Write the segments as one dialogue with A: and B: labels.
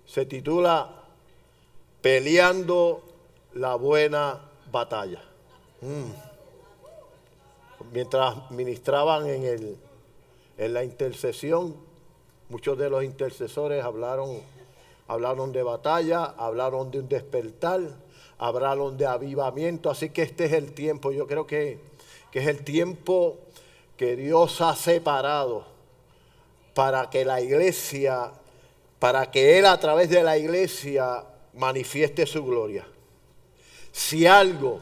A: Se titula Peleando la buena batalla. Mientras ministraban en la intercesión, muchos de los intercesores hablaron de batalla, hablaron de un despertar, hablaron de avivamiento. Así que este es el tiempo, yo creo que es el tiempo que Dios ha separado para que la iglesia, para que Él a través de la iglesia manifieste su gloria. Si algo,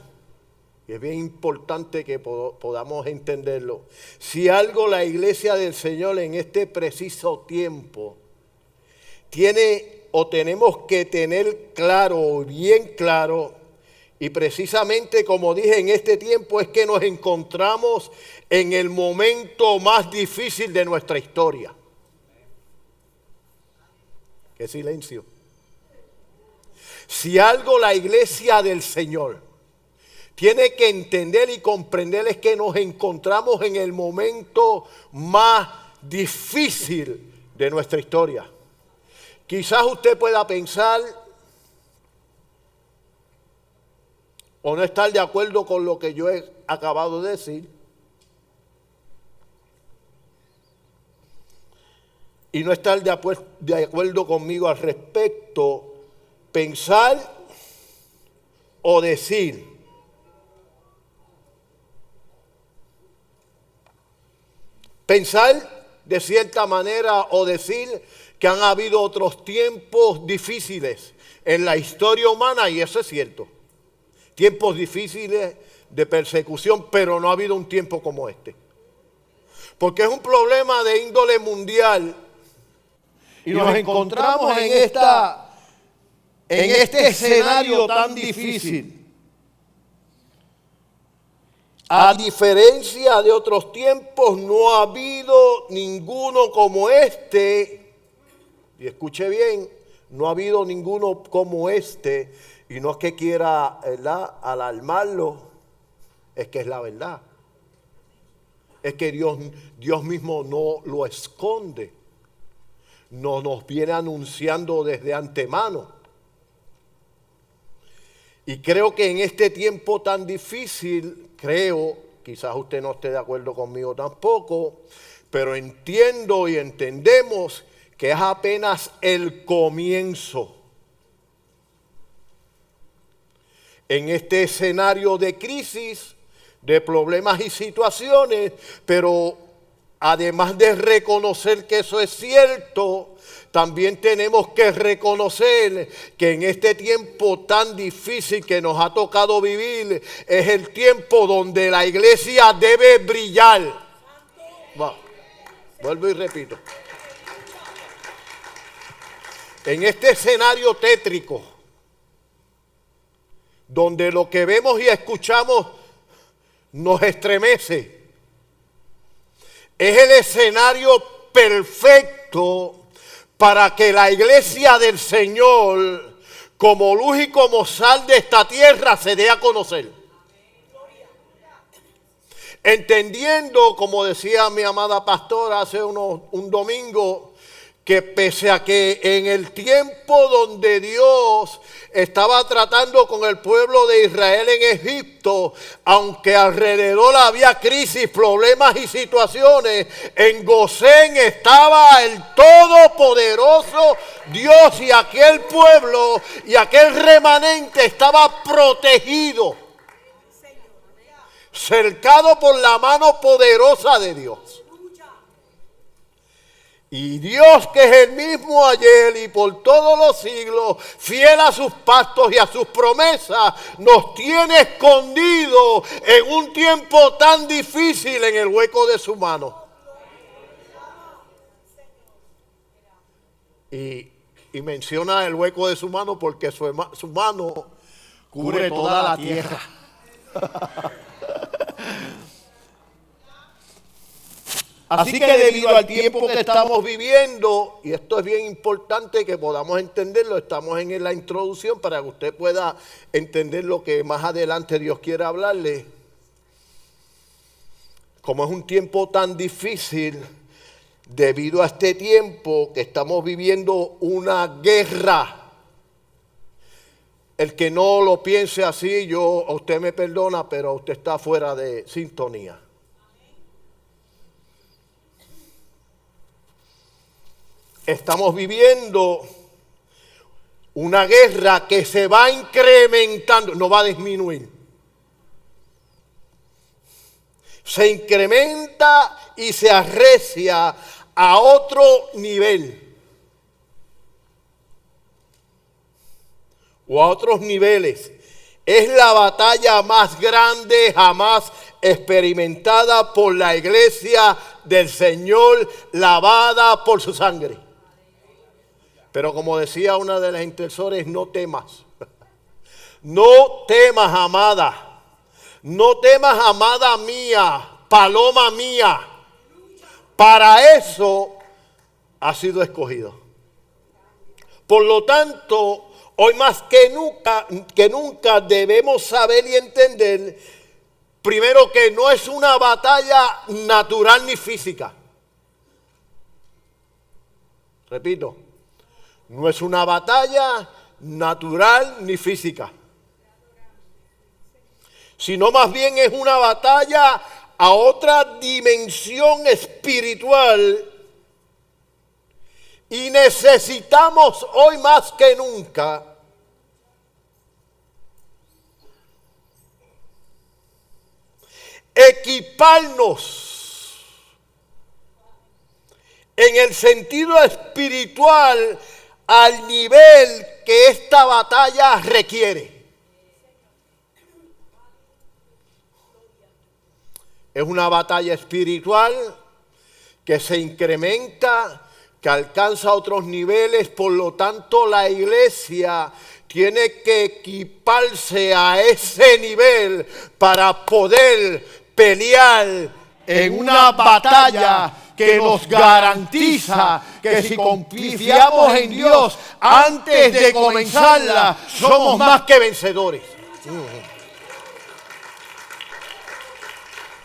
A: y es bien importante que podamos entenderlo, si algo la iglesia del Señor en este preciso tiempo tiene o tenemos que tener claro, bien claro, y precisamente como dije en este tiempo, es que nos encontramos en el momento más difícil de nuestra historia. ¡Qué silencio! Si algo la iglesia del Señor tiene que entender y comprender es que nos encontramos en el momento más difícil de nuestra historia. Quizás usted pueda pensar o no estar de acuerdo con lo que yo he acabado de decir. Y no estar de acuerdo conmigo al respecto. Pensar o decir. Pensar de cierta manera o decir que han habido otros tiempos difíciles en la historia humana, y eso es cierto. Tiempos difíciles de persecución, pero no ha habido un tiempo como este. Porque es un problema de índole mundial. Y nos encontramos en este escenario tan difícil. A diferencia de otros tiempos, no ha habido ninguno como este. Y escuche bien, no ha habido ninguno como este. Y no es que quiera, ¿verdad?, alarmarlo, es que es la verdad. Es que Dios mismo no lo esconde. No nos viene anunciando desde antemano. Y creo que en este tiempo tan difícil, quizás usted no esté de acuerdo conmigo tampoco, pero entiendo y entendemos que es apenas el comienzo. En este escenario de crisis, de problemas y situaciones, pero además de reconocer que eso es cierto, también tenemos que reconocer que en este tiempo tan difícil que nos ha tocado vivir, es el tiempo donde la iglesia debe brillar. Vuelvo y repito. En este escenario tétrico, donde lo que vemos y escuchamos nos estremece, es el escenario perfecto para que la iglesia del Señor, como luz y como sal de esta tierra, se dé a conocer. Entendiendo, como decía mi amada pastora hace un domingo, que pese a que en el tiempo donde Dios estaba tratando con el pueblo de Israel en Egipto, aunque alrededor había crisis, problemas y situaciones, en Gosén estaba el todopoderoso Dios, y aquel pueblo y aquel remanente estaba protegido, cercado por la mano poderosa de Dios. Y Dios, que es el mismo ayer y por todos los siglos, fiel a sus pactos y a sus promesas, nos tiene escondido en un tiempo tan difícil en el hueco de su mano. Y menciona el hueco de su mano porque su mano cubre toda la tierra. Así que debido al tiempo que estamos viviendo, y esto es bien importante que podamos entenderlo, estamos en la introducción para que usted pueda entender lo que más adelante Dios quiere hablarle. Como es un tiempo tan difícil, debido a este tiempo que estamos viviendo una guerra. El que no lo piense así, usted me perdona, pero usted está fuera de sintonía. Estamos viviendo una guerra que se va incrementando, no va a disminuir. Se incrementa y se arrecia a otro nivel. O a otros niveles. Es la batalla más grande jamás experimentada por la iglesia del Señor, lavada por su sangre. Pero como decía una de las intercesores, no temas. No temas, amada. No temas, amada mía, paloma mía. Para eso ha sido escogido. Por lo tanto, hoy más que nunca debemos saber y entender, primero, que no es una batalla natural ni física. Repito, no es una batalla natural ni física, sino más bien es una batalla a otra dimensión espiritual. Y necesitamos hoy más que nunca equiparnos en el sentido espiritual al nivel que esta batalla requiere. Es una batalla espiritual que se incrementa, que alcanza otros niveles. Por lo tanto, la iglesia tiene que equiparse a ese nivel para poder pelear en una batalla que nos garantiza que si confiamos en Dios antes de comenzarla, somos más que vencedores.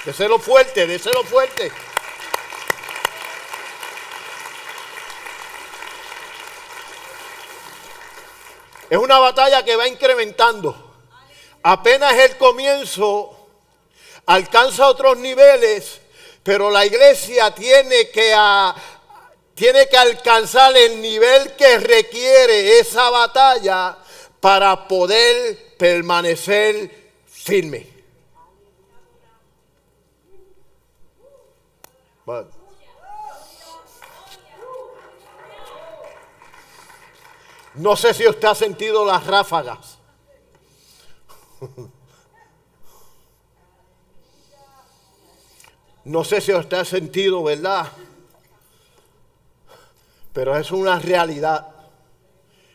A: Déselo fuerte, déselo fuerte. Es una batalla que va incrementando. Apenas el comienzo, alcanza otros niveles, pero la iglesia tiene que alcanzar el nivel que requiere esa batalla para poder permanecer firme. Bueno. No sé si usted ha sentido las ráfagas. No sé si usted ha sentido, ¿verdad? Pero es una realidad.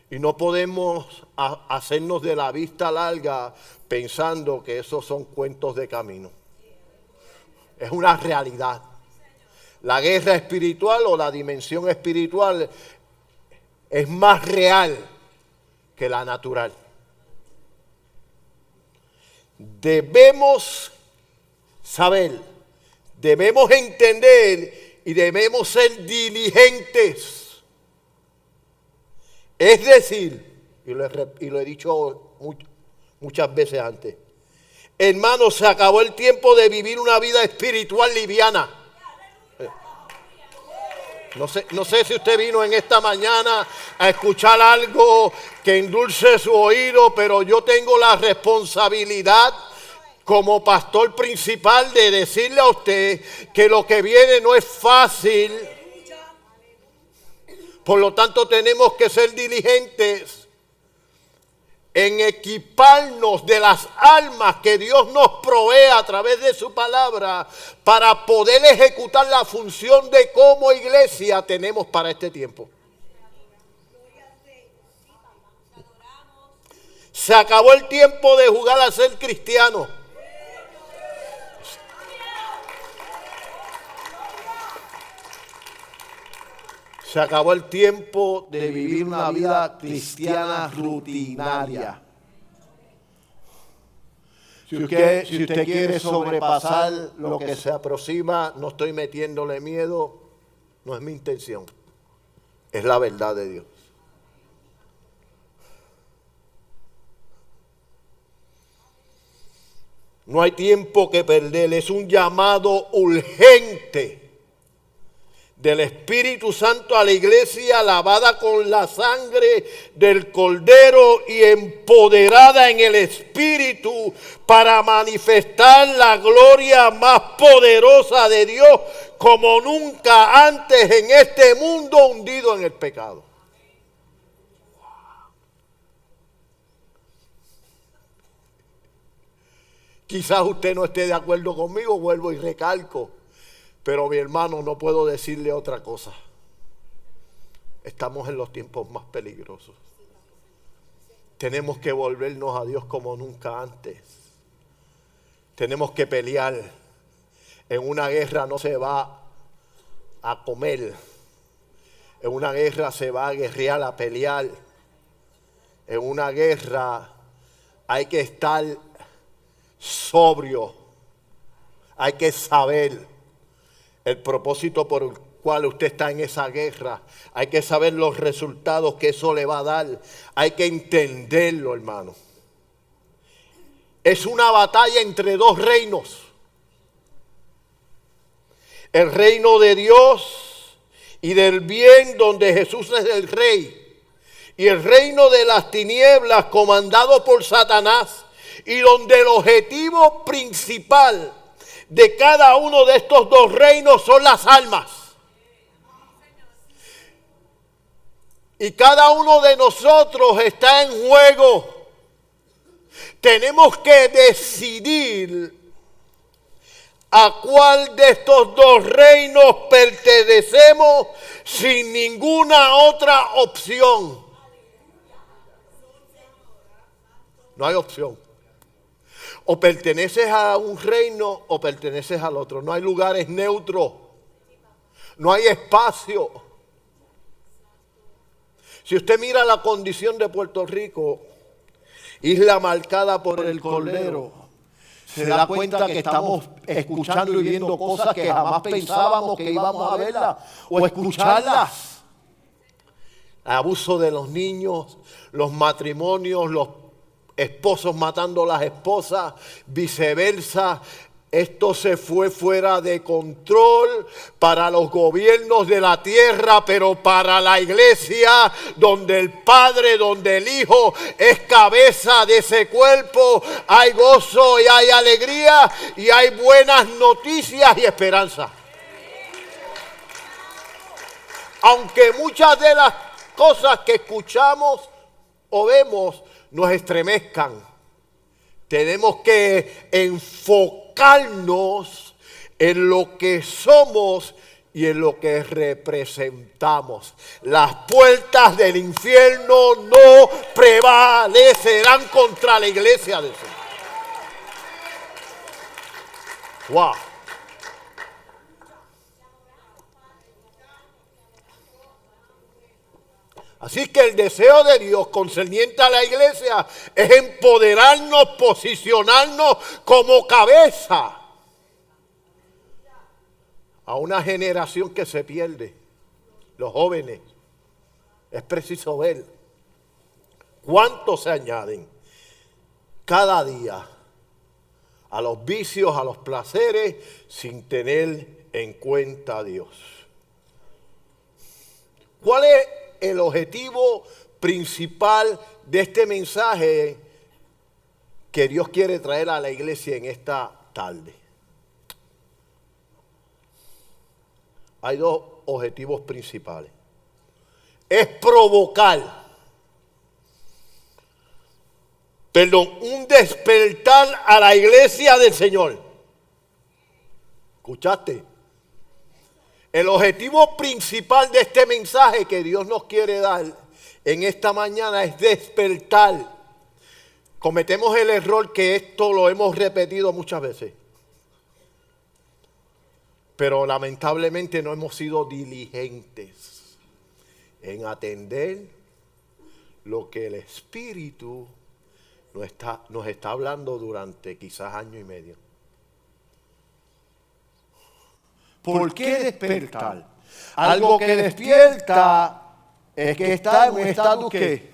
A: Y no podemos hacernos de la vista larga pensando que esos son cuentos de camino. Es una realidad. La guerra espiritual o la dimensión espiritual es más real que la natural. Debemos saber, debemos entender y debemos ser diligentes. Es decir, y lo he dicho muchas veces antes, hermanos, se acabó el tiempo de vivir una vida espiritual liviana. No sé si usted vino en esta mañana a escuchar algo que endulce su oído, pero yo tengo la responsabilidad como pastor principal de decirle a usted que lo que viene no es fácil. Por lo tanto, tenemos que ser diligentes en equiparnos de las almas que Dios nos provee a través de su palabra para poder ejecutar la función de como iglesia tenemos para este tiempo. Se acabó el tiempo de jugar a ser cristiano. Se acabó el tiempo de vivir una vida cristiana rutinaria. Si usted quiere sobrepasar lo que se aproxima, no estoy metiéndole miedo, No es mi intención. Es la verdad de Dios. No hay tiempo que perder. Es un llamado urgente del Espíritu Santo a la iglesia lavada con la sangre del Cordero y empoderada en el Espíritu para manifestar la gloria más poderosa de Dios como nunca antes en este mundo hundido en el pecado. Quizás usted no esté de acuerdo conmigo, vuelvo y recalco. Pero mi hermano, no puedo decirle otra cosa. Estamos en los tiempos más peligrosos. Tenemos que volvernos a Dios como nunca antes. Tenemos que pelear. En una guerra no se va a comer. En una guerra se va a guerrear, a pelear. En una guerra hay que estar sobrio. Hay que saber el propósito por el cual usted está en esa guerra. Hay que saber los resultados que eso le va a dar. Hay que entenderlo, hermano. Es una batalla entre dos reinos. El reino de Dios y del bien, donde Jesús es el rey. Y el reino de las tinieblas, comandado por Satanás. Y donde el objetivo principal de cada uno de estos dos reinos son las almas. Y cada uno de nosotros está en juego. Tenemos que decidir a cuál de estos dos reinos pertenecemos sin ninguna otra opción. No hay opción. O perteneces a un reino o perteneces al otro. No hay lugares neutros. No hay espacio. Si usted mira la condición de Puerto Rico, isla marcada por el Cordero, se da cuenta que estamos escuchando y viendo cosas que jamás pensábamos que íbamos a verlas o escucharlas. Abuso de los niños, los matrimonios, los esposos matando a las esposas, viceversa. Esto se fue fuera de control para los gobiernos de la tierra, pero para la iglesia, donde el Padre, donde el Hijo es cabeza de ese cuerpo, hay gozo y hay alegría y hay buenas noticias y esperanza. Aunque muchas de las cosas que escuchamos o vemos nos estremezcan, tenemos que enfocarnos en lo que somos y en lo que representamos. Las puertas del infierno no prevalecerán contra la iglesia del Señor. Wow. Así que el deseo de Dios concerniente a la iglesia es empoderarnos, posicionarnos como cabeza a una generación que se pierde. Los jóvenes, es preciso ver cuántos se añaden cada día a los vicios, a los placeres, sin tener en cuenta a Dios. ¿Cuál es el objetivo principal de este mensaje que Dios quiere traer a la iglesia en esta tarde? Hay dos objetivos principales. Es provocar, un despertar a la iglesia del Señor. ¿Escuchaste? El objetivo principal de este mensaje que Dios nos quiere dar en esta mañana es despertar. Cometemos el error que esto lo hemos repetido muchas veces, pero lamentablemente no hemos sido diligentes en atender lo que el Espíritu nos está hablando durante quizás año y medio. ¿Por qué despertar? Algo que despierta es que está en un estado que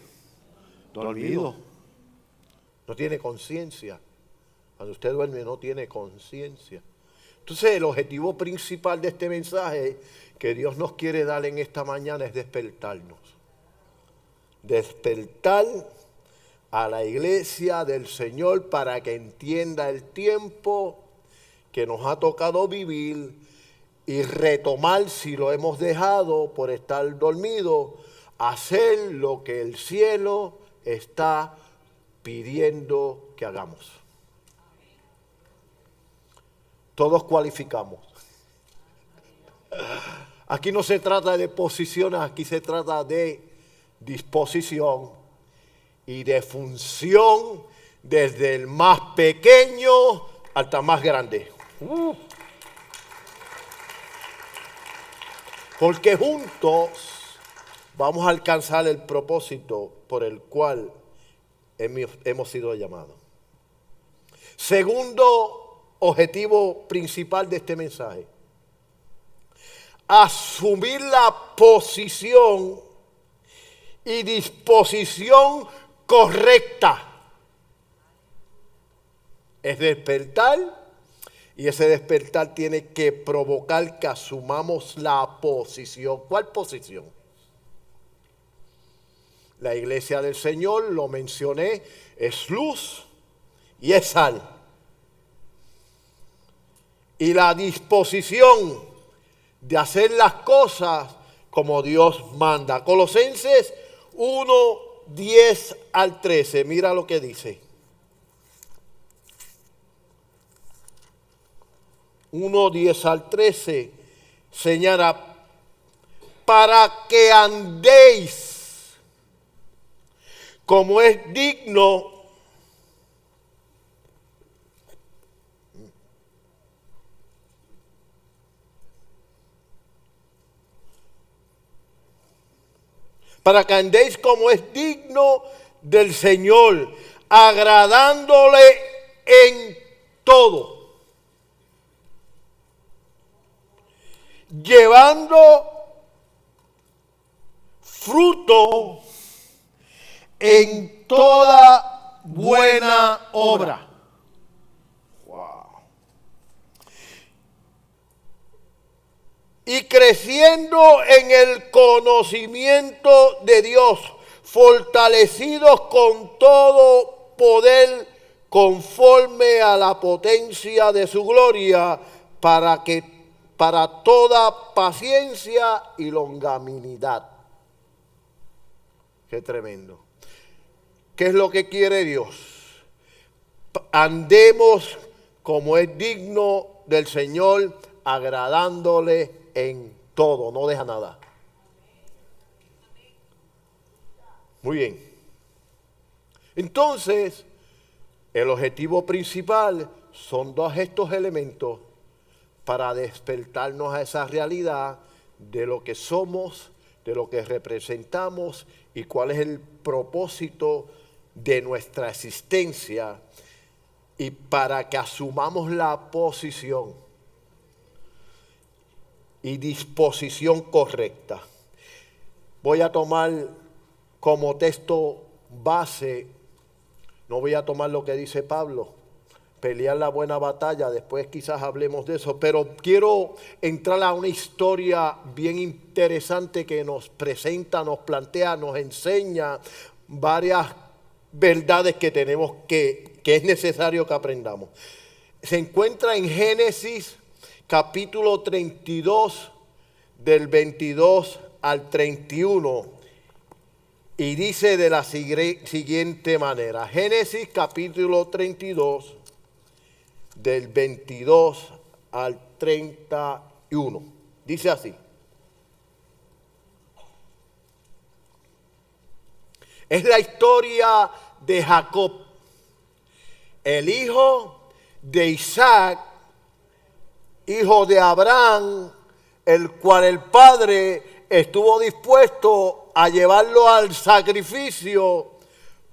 A: dormido. No tiene conciencia. Cuando usted duerme no tiene conciencia. Entonces el objetivo principal de este mensaje que Dios nos quiere dar en esta mañana es despertarnos. Despertar a la iglesia del Señor para que entienda el tiempo que nos ha tocado vivir y retomar, si lo hemos dejado por estar dormido, hacer lo que el cielo está pidiendo que hagamos. Todos cualificamos. Aquí no se trata de posiciones, aquí se trata de disposición y de función desde el más pequeño hasta el más grande. Porque juntos vamos a alcanzar el propósito por el cual hemos sido llamados. Segundo objetivo principal de este mensaje: asumir la posición y disposición correcta. Es despertar, y ese despertar tiene que provocar que asumamos la posición. ¿Cuál posición? La iglesia del Señor, lo mencioné, es luz y es sal. Y la disposición de hacer las cosas como Dios manda. Colosenses 1, 10 al 13. Mira lo que dice. 1, 10 al 13 señala: para que andéis como es digno del Señor, agradándole en todo, llevando fruto en toda buena obra. Y creciendo en el conocimiento de Dios, fortalecidos con todo poder conforme a la potencia de su gloria, para toda paciencia y longanimidad. Qué tremendo. ¿Qué es lo que quiere Dios? Andemos como es digno del Señor, agradándole en todo, no deja nada. Muy bien. Entonces, el objetivo principal son todos estos elementos para despertarnos a esa realidad de lo que somos, de lo que representamos y cuál es el propósito de nuestra existencia, y para que asumamos la posición y disposición correcta. Voy a tomar como texto base, no voy a tomar lo que dice Pablo, pelear la buena batalla, después quizás hablemos de eso, pero quiero entrar a una historia bien interesante que nos presenta, nos plantea, nos enseña varias verdades que tenemos que es necesario que aprendamos. Se encuentra en Génesis capítulo 32, del 22 al 31, y dice de la siguiente manera. Génesis capítulo 32, del 22 al 31. Dice así: es la historia de Jacob, el hijo de Isaac, hijo de Abraham, el cual el padre estuvo dispuesto a llevarlo al sacrificio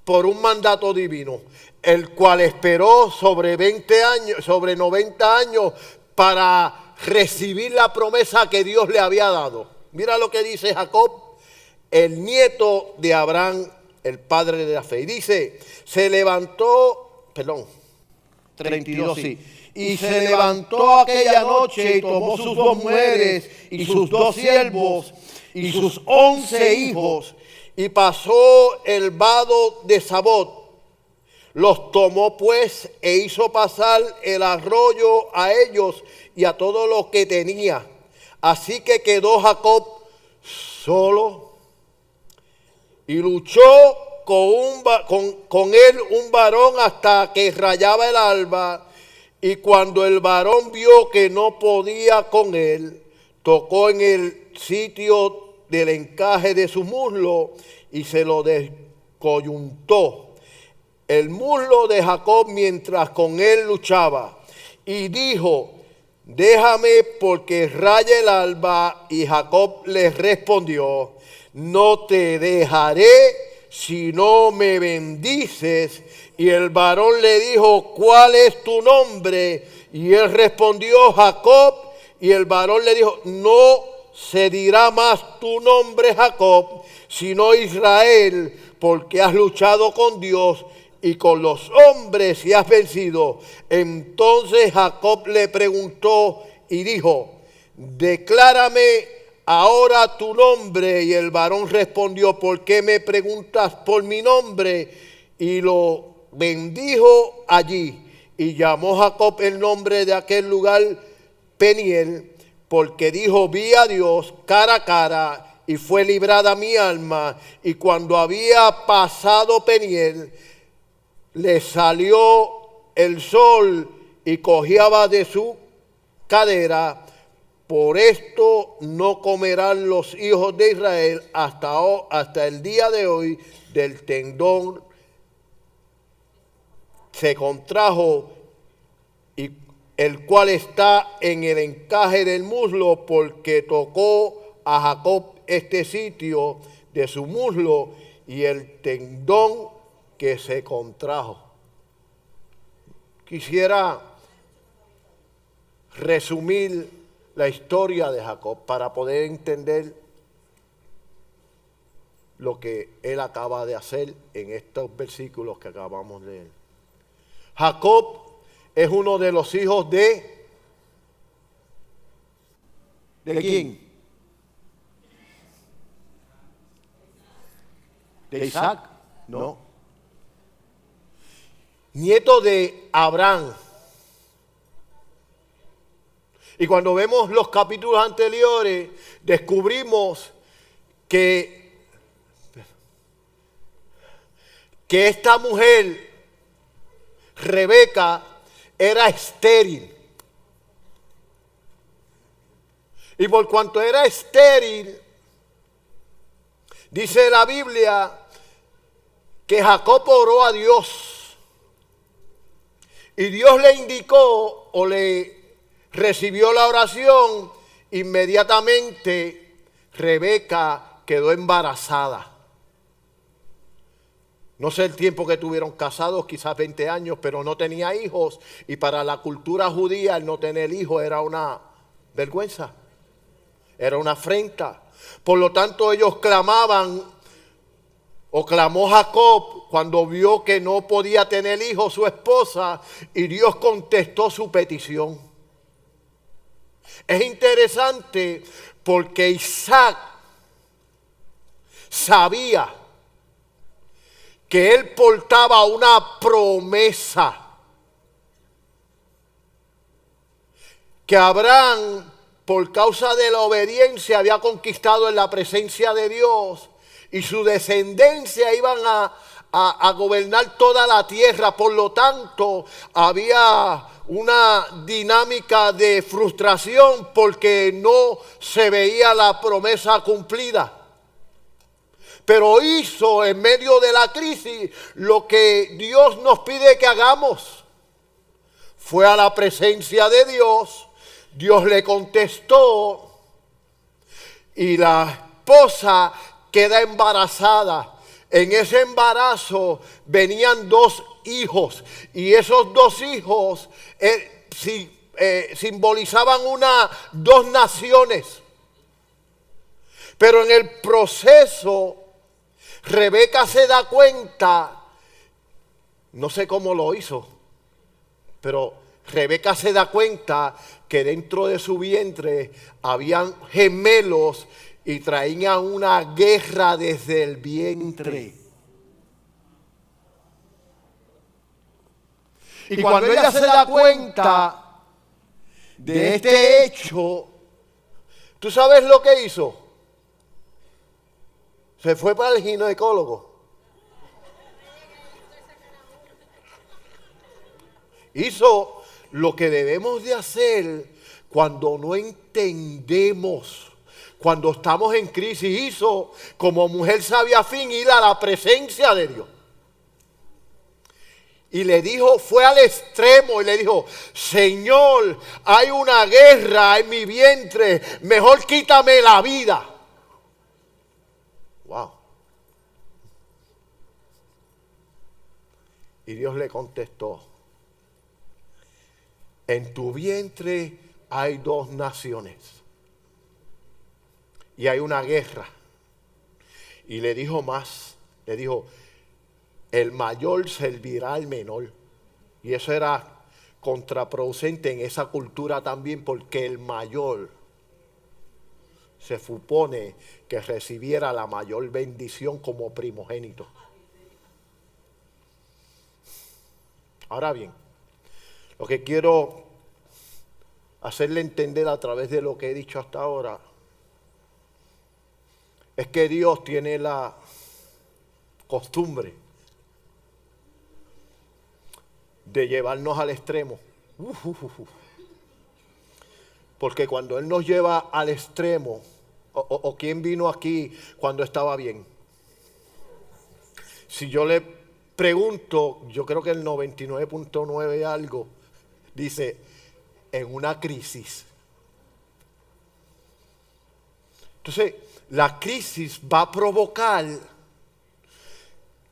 A: por un mandato divino, el cual esperó sobre 90 años para recibir la promesa que Dios le había dado. Mira lo que dice Jacob, el nieto de Abraham, el padre de la fe. Y dice, se levantó, 32, sí. Y se levantó aquella noche y tomó sus 2 mujeres y sus 2 siervos y sus 11 hijos y pasó el vado de Sabot. Los tomó pues e hizo pasar el arroyo a ellos y a todo lo que tenía. Así que quedó Jacob solo y luchó con él un varón hasta que rayaba el alba. Y cuando el varón vio que no podía con él, tocó en el sitio del encaje de su muslo y se lo descoyuntó el muslo de Jacob mientras con él luchaba. Y dijo, déjame porque raya el alba. Y Jacob le respondió, no te dejaré si no me bendices. Y el varón le dijo, ¿cuál es tu nombre? Y él respondió, Jacob. Y el varón le dijo, no se dirá más tu nombre Jacob, sino Israel, porque has luchado con Dios y con los hombres y has vencido. Entonces Jacob le preguntó y dijo, declárame ahora tu nombre. Y el varón respondió, ¿por qué me preguntas por mi nombre? Y lo bendijo allí. Y llamó Jacob el nombre de aquel lugar Peniel, porque dijo, vi a Dios cara a cara y fue librada mi alma. Y cuando había pasado Peniel, le salió el sol y cojeaba de su cadera. Por esto no comerán los hijos de Israel hasta el día de hoy del tendón se contrajo, y el cual está en el encaje del muslo, porque tocó a Jacob este sitio de su muslo y el tendón que se contrajo. Quisiera resumir la historia de Jacob para poder entender lo que él acaba de hacer en estos versículos que acabamos de leer. Jacob es uno de los hijos ¿de quién? ¿De Isaac? No. Nieto de Abraham. Y cuando vemos los capítulos anteriores, descubrimos que esta mujer, Rebeca, era estéril. Y por cuanto era estéril, dice la Biblia que Jacob oró a Dios. Y Dios le indicó o le recibió la oración. Inmediatamente Rebeca quedó embarazada. No sé el tiempo que tuvieron casados, quizás 20 años, pero no tenía hijos. Y para la cultura judía el no tener hijos era una vergüenza, era una afrenta. Por lo tanto ellos clamaban, o clamó Jacob cuando vio que no podía tener hijos su esposa, y Dios contestó su petición. Es interesante porque Isaac sabía que él portaba una promesa, que Abraham, por causa de la obediencia, había conquistado en la presencia de Dios, y su descendencia iban a gobernar toda la tierra. Por lo tanto, había una dinámica de frustración porque no se veía la promesa cumplida. Pero hizo en medio de la crisis lo que Dios nos pide que hagamos. Fue a la presencia de Dios, Dios le contestó y la esposa queda embarazada. En ese embarazo venían 2 hijos y esos 2 hijos, si simbolizaban dos naciones. Pero en el proceso, Rebeca se da cuenta, no sé cómo lo hizo, pero Rebeca se da cuenta que dentro de su vientre habían gemelos y traían una guerra desde el vientre. Y cuando ella se da cuenta de este hecho, ¿tú sabes lo que hizo? Se fue para el ginecólogo. Hizo lo que debemos de hacer cuando no entendemos, cuando estamos en crisis. Hizo como mujer sabia a fin ir a la presencia de Dios. Y le dijo, fue al extremo y le dijo, Señor, hay una guerra en mi vientre, mejor quítame la vida. Wow. Y Dios le contestó, en tu vientre hay dos naciones y hay una guerra. Y le dijo más, le dijo, el mayor servirá al menor. Y eso era contraproducente en esa cultura también, porque el mayor se supone que recibiera la mayor bendición como primogénito. Ahora bien, lo que quiero hacerle entender a través de lo que he dicho hasta ahora es que Dios tiene la costumbre de llevarnos al extremo. Porque cuando Él nos lleva al extremo, o quién vino aquí cuando estaba bien. Si yo le pregunto, yo creo que el 99.9 algo dice, en una crisis. Entonces, la crisis va a provocar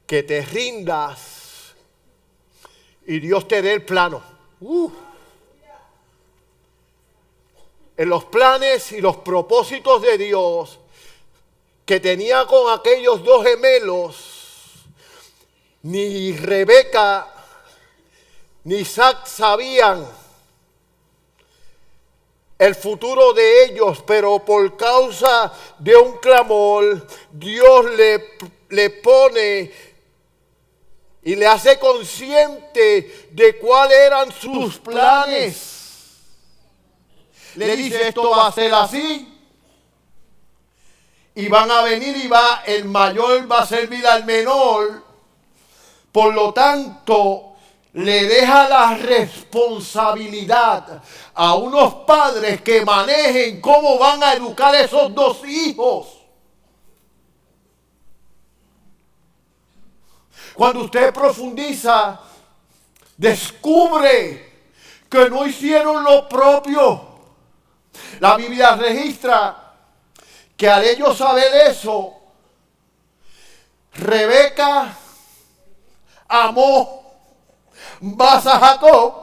A: que te rindas y Dios te dé el plano. En los planes y los propósitos de Dios que tenía con aquellos dos gemelos, ni Rebeca ni Isaac sabían el futuro de ellos, pero por causa de un clamor, Dios le pone y le hace consciente de cuáles eran sus planes. Le dice, esto va a ser así. Y van a venir y el mayor va a servir al menor. Por lo tanto, le deja la responsabilidad a unos padres que manejen cómo van a educar a esos dos hijos. Cuando usted profundiza, descubre que no hicieron lo propio. La Biblia registra que al ellos saber eso, Rebeca amó más a Jacob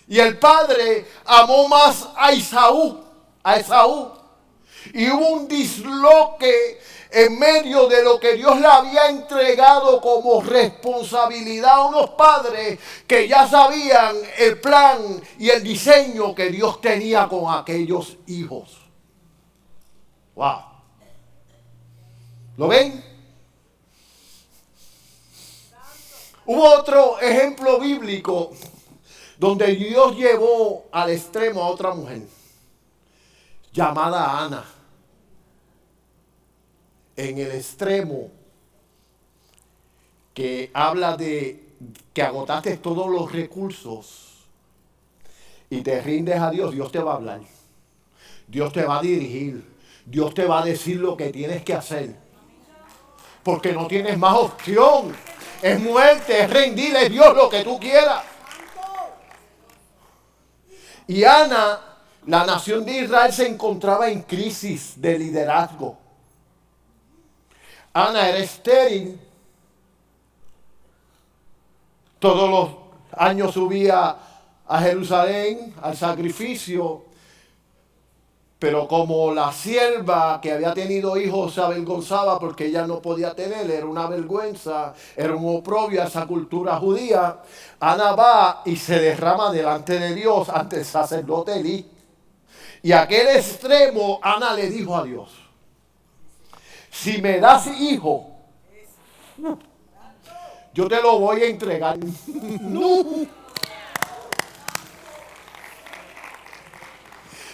A: y el padre amó más a Esaú. Y hubo un disloque en medio de lo que Dios le había entregado como responsabilidad a unos padres que ya sabían el plan y el diseño que Dios tenía con aquellos hijos. Wow. ¿Lo ven? Hubo otro ejemplo bíblico donde Dios llevó al extremo a otra mujer llamada Ana. En el extremo que habla de que agotaste todos los recursos y te rindes a Dios, Dios te va a hablar. Dios te va a dirigir. Dios te va a decir lo que tienes que hacer. Porque no tienes más opción. Es muerte, es rendirle a Dios lo que tú quieras. Y Ana, la nación de Israel se encontraba en crisis de liderazgo. Ana era estéril. Todos los año subía a Jerusalén al sacrificio, pero como la sierva que había tenido hijos se avergonzaba porque ella no podía tener, era una vergüenza, era un oprobio a esa cultura judía, Ana va y se derrama delante de Dios ante el sacerdote Elí. Y a aquel extremo Ana le dijo a Dios: si me das hijo, yo te lo voy a entregar. No.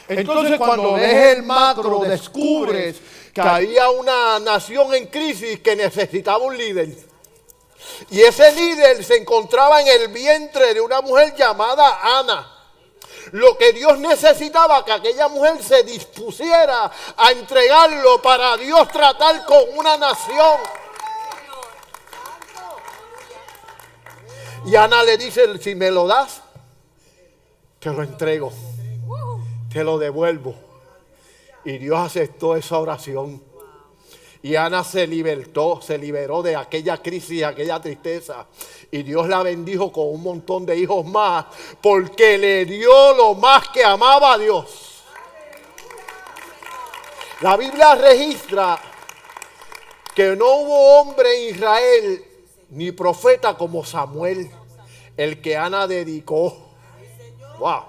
A: Entonces cuando ves el macro descubres que había una nación en crisis que necesitaba un líder. Y ese líder se encontraba en el vientre de una mujer llamada Ana. Lo que Dios necesitaba, que aquella mujer se dispusiera a entregarlo para Dios tratar con una nación. Y Ana le dice: si me lo das, te lo entrego, te lo devuelvo. Y Dios aceptó esa oración. Y Ana se liberó de aquella crisis, aquella tristeza. Y Dios la bendijo con un montón de hijos más, porque le dio lo más que amaba a Dios. La Biblia registra que no hubo hombre en Israel ni profeta como Samuel, el que Ana dedicó. Wow.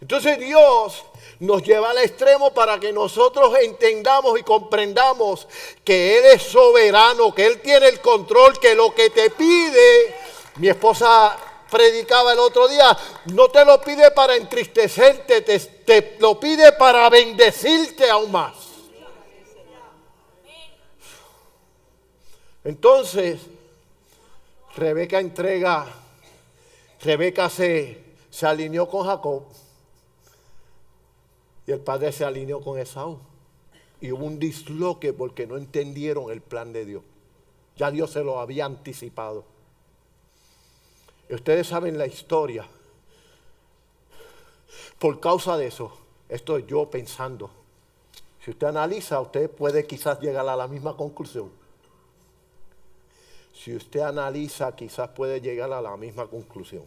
A: Entonces Dios nos lleva al extremo para que nosotros entendamos y comprendamos que Él es soberano, que Él tiene el control, que lo que te pide, mi esposa predicaba el otro día, no te lo pide para entristecerte, te lo pide para bendecirte aún más. Entonces, Rebeca se alineó con Jacob. Y el padre se alineó con Esaú. Y hubo un disloque porque no entendieron el plan de Dios. Ya Dios se lo había anticipado. Y ustedes saben la historia. Por causa de eso, esto es yo pensando. Si usted analiza, usted puede quizás llegar a la misma conclusión. Si usted analiza, quizás puede llegar a la misma conclusión.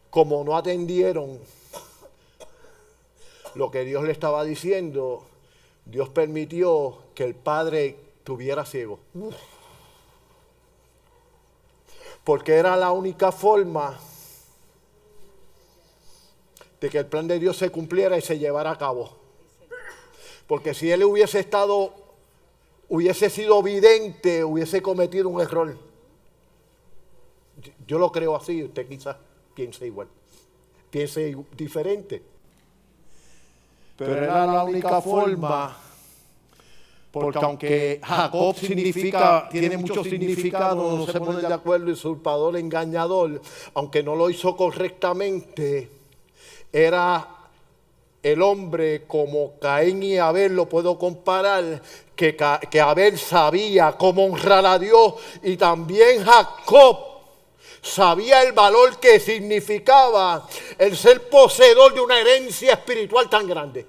A: Como no atendieron lo que Dios le estaba diciendo, Dios permitió que el padre tuviera ciego. Porque era la única forma de que el plan de Dios se cumpliera y se llevara a cabo. Porque si él hubiese sido vidente, hubiese cometido un error. Yo lo creo así, usted quizás piense igual, piense diferente. Pero era la única forma, porque aunque Jacob tiene mucho significado, no se ponen de acuerdo, usurpador, engañador, aunque no lo hizo correctamente, era el hombre como Caín y Abel, lo puedo comparar, que Abel sabía cómo honrar a Dios, y también Jacob sabía el valor que significaba el ser poseedor de una herencia espiritual tan grande.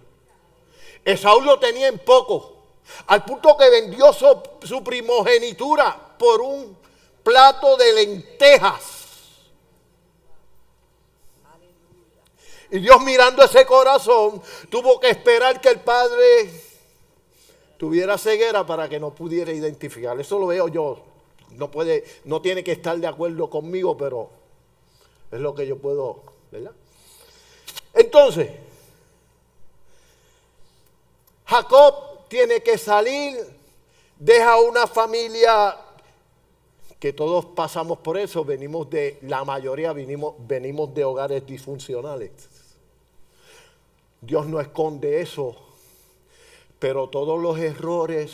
A: Esaú lo tenía en poco, al punto que vendió su primogenitura por un plato de lentejas. Y Dios, mirando ese corazón, tuvo que esperar que el padre tuviera ceguera para que no pudiera identificar. Eso lo veo yo. No tiene que estar de acuerdo conmigo, pero es lo que yo puedo, ¿verdad? Entonces, Jacob tiene que salir, deja una familia que todos pasamos por eso, la mayoría venimos de hogares disfuncionales. Dios no esconde eso, pero todos los errores,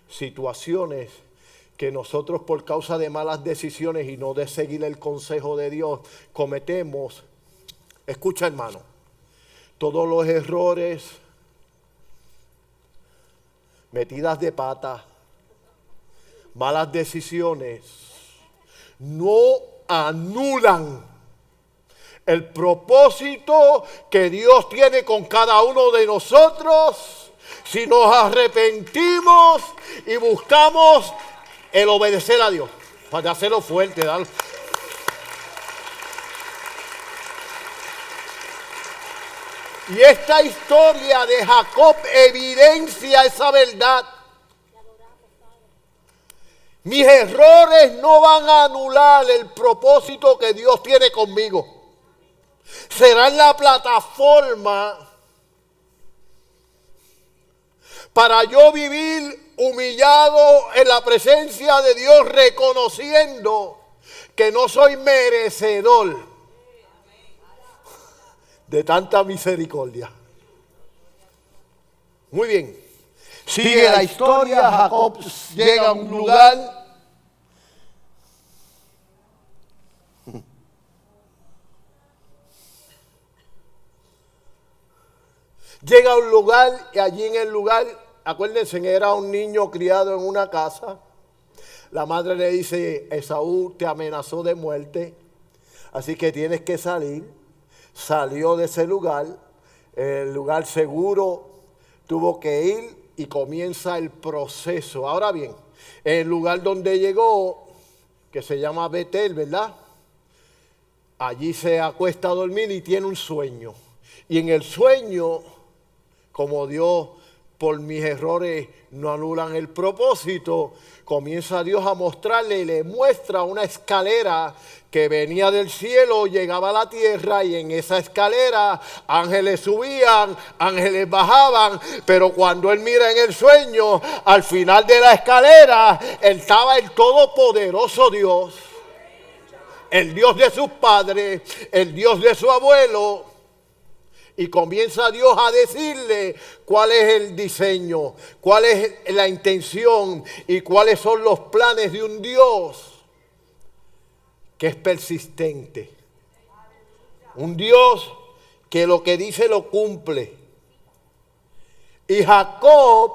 A: situaciones que nosotros por causa de malas decisiones y no de seguir el consejo de Dios cometemos, escucha hermano, todos los errores, metidas de pata, malas decisiones, no anulan el propósito que Dios tiene con cada uno de nosotros si nos arrepentimos y buscamos el obedecer a Dios. Para hacerlo fuerte, Y esta historia de Jacob evidencia esa verdad. Mis errores no van a anular el propósito que Dios tiene conmigo. Serán la plataforma para yo vivir humillado en la presencia de Dios, reconociendo que no soy merecedor de tanta misericordia. Muy bien. Sigue la historia. Jacob llega a un lugar. Llega a un lugar y allí en el lugar, acuérdense, era un niño criado en una casa. La madre le dice: Esaú te amenazó de muerte, así que tienes que salir. Salió de ese lugar, el lugar seguro, tuvo que ir y comienza el proceso. Ahora bien, el lugar donde llegó, que se llama Betel, ¿verdad? Allí se acuesta a dormir y tiene un sueño. Y en el sueño, como Dios por mis errores no anulan el propósito, comienza Dios a mostrarle y le muestra una escalera que venía del cielo, llegaba a la tierra, y en esa escalera ángeles subían, ángeles bajaban, pero cuando él mira en el sueño, al final de la escalera estaba el todopoderoso Dios, el Dios de sus padres, el Dios de su abuelo. Y comienza Dios a decirle cuál es el diseño, cuál es la intención y cuáles son los planes de un Dios que es persistente. Un Dios que lo que dice lo cumple. Y Jacob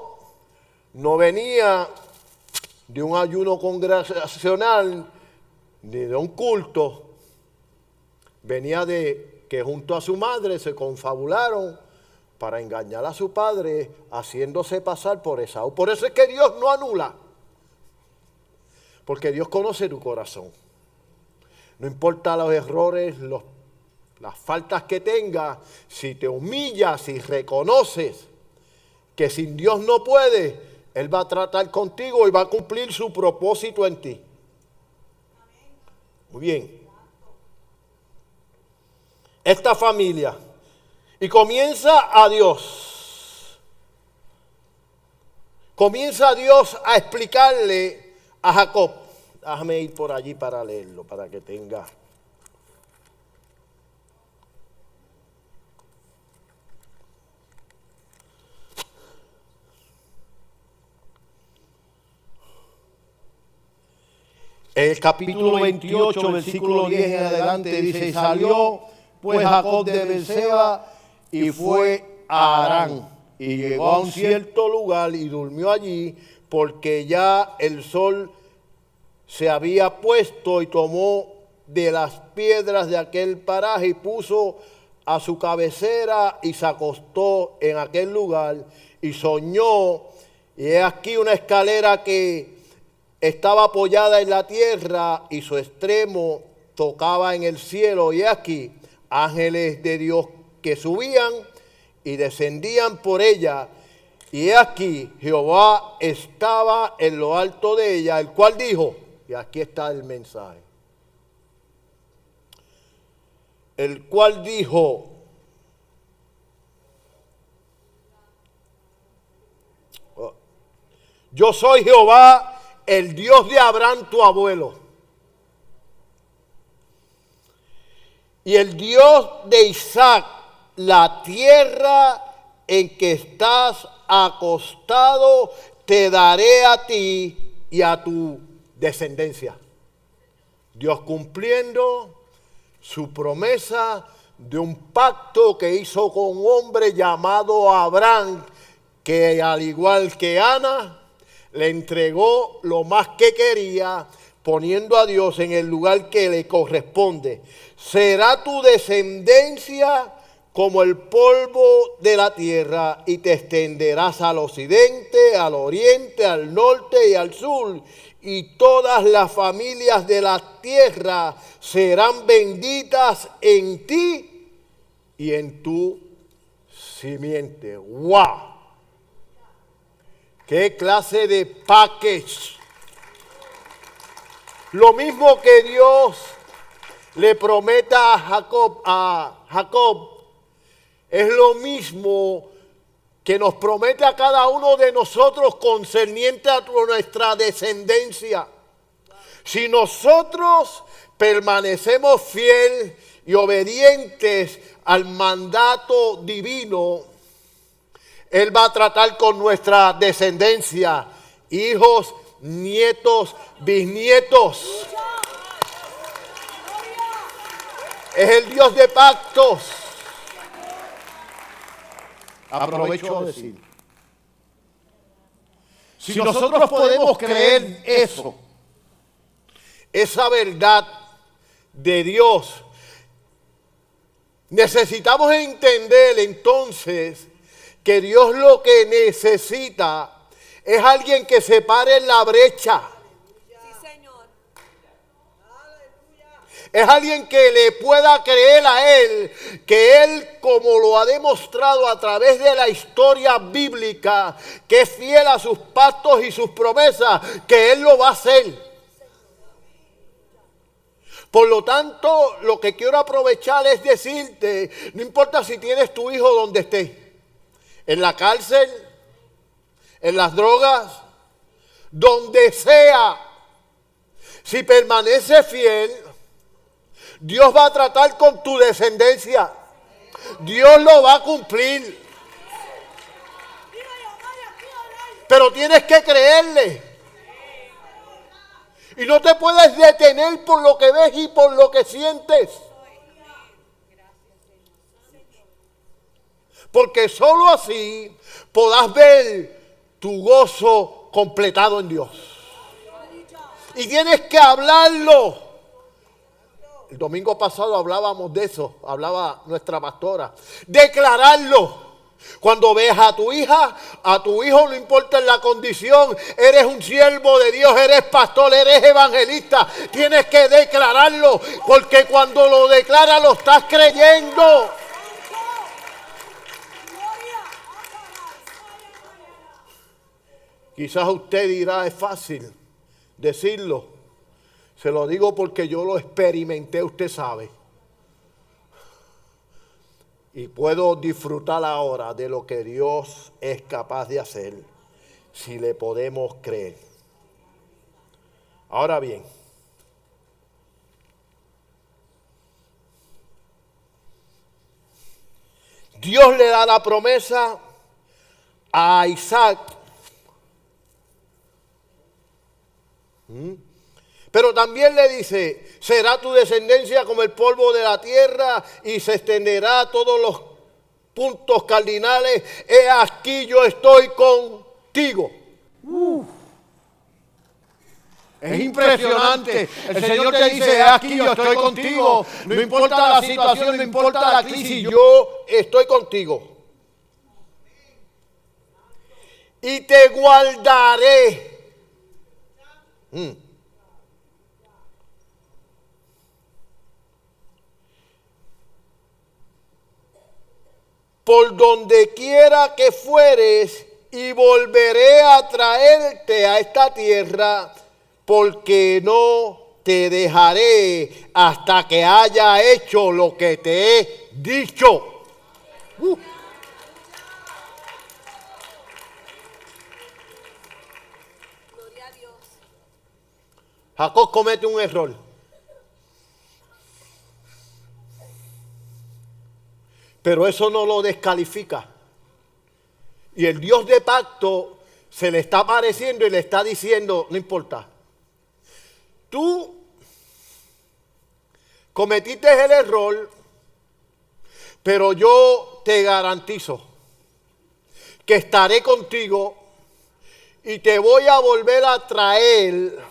A: no venía de un ayuno congregacional ni de un culto, venía de que junto a su madre se confabularon para engañar a su padre, haciéndose pasar por Esaú. Por eso es que Dios no anula, porque Dios conoce tu corazón. No importa los errores, las faltas que tengas, si te humillas y reconoces que sin Dios no puedes, Él va a tratar contigo y va a cumplir su propósito en ti. Muy bien. Esta familia, y comienza Dios a explicarle a Jacob. Déjame ir por allí para leerlo, para que tenga. El capítulo 28, versículo 10 en adelante dice: y salió pues Jacob de Beerseba y fue a Harán, y llegó a un cierto lugar y durmió allí, porque ya el sol se había puesto, y tomó de las piedras de aquel paraje y puso a su cabecera y se acostó en aquel lugar y soñó, y he aquí una escalera que estaba apoyada en la tierra y su extremo tocaba en el cielo, y he aquí ángeles de Dios que subían y descendían por ella, y he aquí Jehová estaba en lo alto de ella, el cual dijo, y aquí está el mensaje, el cual dijo: yo soy Jehová, el Dios de Abraham tu abuelo, y el Dios de Isaac. La tierra en que estás acostado te daré a ti y a tu descendencia. Dios cumpliendo su promesa de un pacto que hizo con un hombre llamado Abraham, que al igual que Ana, le entregó lo más que quería, poniendo a Dios en el lugar que le corresponde. Será tu descendencia como el polvo de la tierra, y te extenderás al occidente, al oriente, al norte y al sur, y todas las familias de la tierra serán benditas en ti y en tu simiente. ¡Wow! ¿Qué clase de package? Lo mismo que Dios le prometa a Jacob, es lo mismo que nos promete a cada uno de nosotros concerniente a nuestra descendencia. Si nosotros permanecemos fieles y obedientes al mandato divino, Él va a tratar con nuestra descendencia, hijos, nietos, bisnietos. Es el Dios de pactos. Aprovecho a decir, si nosotros podemos creer eso, esa verdad de Dios, necesitamos entender entonces que Dios lo que necesita es alguien que se pare en la brecha.
B: Sí, Señor.
A: Es alguien que le pueda creer a Él, que Él, como lo ha demostrado a través de la historia bíblica, que es fiel a sus pactos y sus promesas, que Él lo va a hacer. Por lo tanto, lo que quiero aprovechar es decirte, no importa si tienes tu hijo donde esté, en la cárcel, en las drogas, donde sea, si permanece fiel, Dios va a tratar con tu descendencia. Dios lo va a cumplir. Pero tienes que creerle. Y no te puedes detener por lo que ves y por lo que sientes. Porque solo así podrás ver tu gozo completado en Dios. Y tienes que hablarlo. El domingo pasado hablábamos de eso, hablaba nuestra pastora. Declararlo. Cuando ves a tu hija, a tu hijo, no importa la condición, eres un siervo de Dios, eres pastor, eres evangelista, tienes que declararlo, porque cuando lo declaras lo estás creyendo. Quizás usted dirá, es fácil decirlo. Se lo digo porque yo lo experimenté, usted sabe. Y puedo disfrutar ahora de lo que Dios es capaz de hacer si le podemos creer. Ahora bien, Dios le da la promesa a Isaac. Pero también le dice, será tu descendencia como el polvo de la tierra y se extenderá a todos los puntos cardinales. He aquí yo estoy contigo. Es impresionante. El Señor te dice, he aquí yo estoy contigo. No importa la situación, no importa la crisis, yo estoy contigo. Y te guardaré. Por donde quiera que fueres, y volveré a traerte a esta tierra, porque no te dejaré hasta que haya hecho lo que te he dicho.
B: Gloria a Dios.
A: Jacob comete un error. Pero eso no lo descalifica. Y el Dios de pacto se le está apareciendo y le está diciendo, no importa. Tú cometiste el error, pero yo te garantizo que estaré contigo y te voy a volver a traer,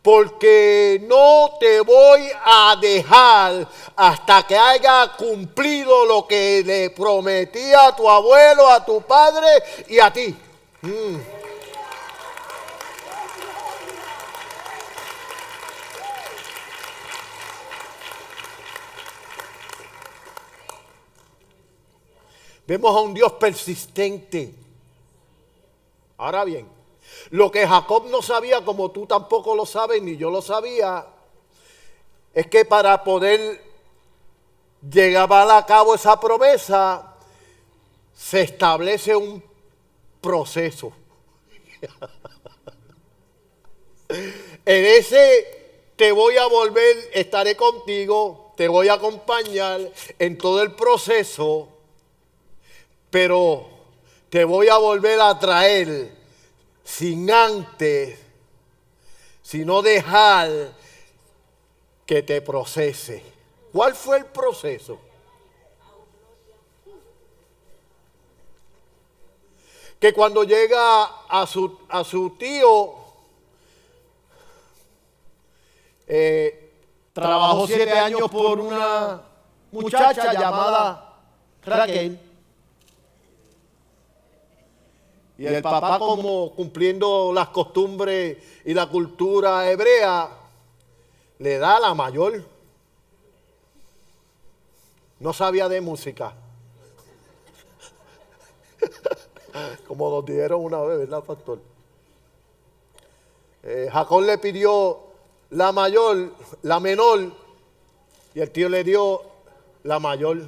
A: porque no te voy a dejar hasta que haya cumplido lo que le prometí a tu abuelo, a tu padre y a ti. Vemos a un Dios persistente. Ahora bien, lo que Jacob no sabía, como tú tampoco lo sabes, ni yo lo sabía, es que para poder llevar a cabo esa promesa, se establece un proceso. En ese te voy a volver, estaré contigo, te voy a acompañar en todo el proceso, pero te voy a volver a traer sin antes, sino dejar que te procese. ¿Cuál fue el proceso? Que cuando llega a su tío, trabajó 7 años por una muchacha llamada Raquel. Y el papá, como cumpliendo las costumbres y la cultura hebrea, le da la mayor. No sabía de música. Como nos dijeron una vez, ¿verdad, pastor? Jacob le pidió la mayor, la menor, y el tío le dio la mayor,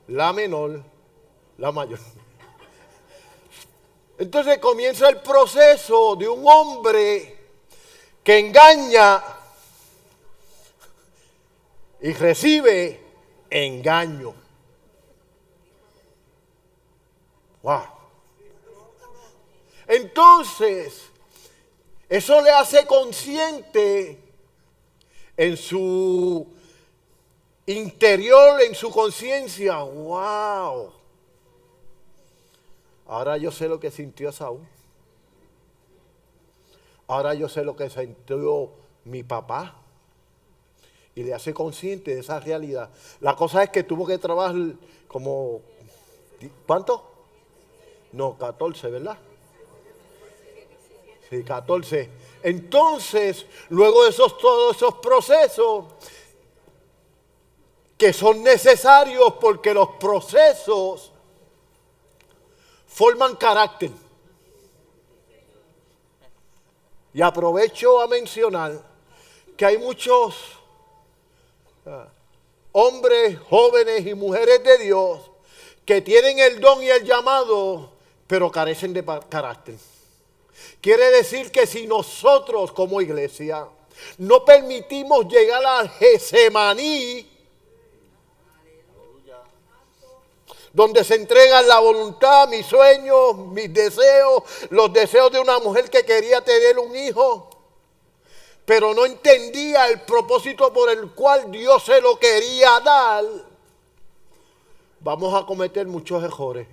A: la menor, la mayor. Entonces comienza el proceso de un hombre que engaña y recibe engaño. Wow. Entonces, eso le hace consciente en su interior, en su conciencia. Wow. Ahora yo sé lo que sintió Saúl. Ahora yo sé lo que sintió mi papá. Y le hace consciente de esa realidad. La cosa es que tuvo que trabajar como, ¿cuánto? No, 14, ¿verdad? Sí, 14. Entonces, luego de todos esos procesos que son necesarios, porque los procesos forman carácter. Y aprovecho a mencionar que hay muchos hombres, jóvenes y mujeres de Dios que tienen el don y el llamado, pero carecen de carácter. Quiere decir que si nosotros como iglesia no permitimos llegar al Getsemaní, donde se entregan la voluntad, mis sueños, mis deseos, los deseos de una mujer que quería tener un hijo, pero no entendía el propósito por el cual Dios se lo quería dar, vamos a cometer muchos errores.